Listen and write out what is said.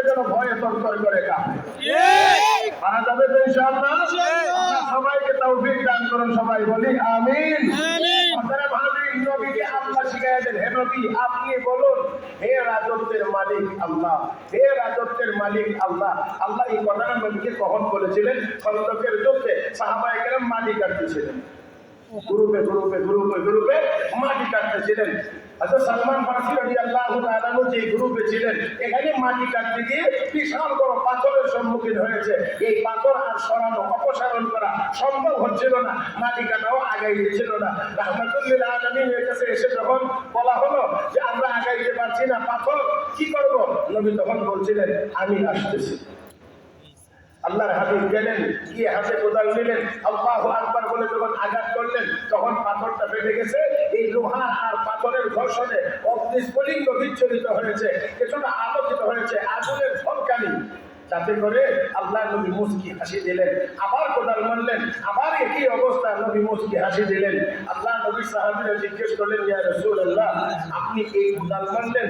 যেন ভয়ে তরতর করে কাঁপে। পারা যাবে তো ইনশাআল্লাহ? সবাইকে তৌফিক দান করুন, সবাই বলি আমিন। আপনারা ভাবিন নবীকে আল্লাহ শিখাইয়া দেন, হে নবী আপনি বলুন হে রাজত্বের মালিক আল্লাহ, হে রাজত্বের মালিক আল্লাহ। আল্লাহ এই কথাটা নবীকে কখন বলেছিলেন? খন্দকের যুদ্ধে সাহাবায়ে কেরাম মাটি কাটতেছিলেন, গ্রুপে গ্রুপে গ্রুপে গ্রুপে মাটি কাটতেছিলেন। আচ্ছা সালমান ফারসি রাদিয়াল্লাহু তাআলা যে গ্রুপে ছিলেন, এখানে মাটি কাটতে গিয়ে বিশাল বড় পাথরের সম্মুখীন হয়েছে। এই পাথর আর সরানো অপসারণ করা সম্ভব হচ্ছিল না, মাটি কাটাও আগাইতেছিল না। রাহমাতুল লিল আলামিনের কাছে এসে যখন বলা হলো যে আমরা আগাইতে পারছি না, পাথর কি করব, নবী তখন বলছিলেন আমি আসতেছি। আল্লাহর হাবিব গেলেন, গিয়ে হাতে কোদাল নিলেন, আল্লাহু আকবার বলে যখন আঘাত করলেন তখন পাথরটা ফেটে গেছে। এই লোহা আর পাথরের ঘর্ষণে অগ্নিস্ফুলিঙ্গ বিচ্ছুরিত হয়েছে, কিছুটা আলোকিত হয়েছে আগুনের ঝলকানি। যাতে করে আল্লাহ নবী মুচকি হাসি দিলেন, আবার কোদাল মারলেন, আবার একই অবস্থা, নবী মুচকি হাসি দিলেন। আল্লাহ নবী সাহাবীরা জিজ্ঞেস করলেন ইয়া রাসূলুল্লাহ আপনি এই কোদাল মারলেন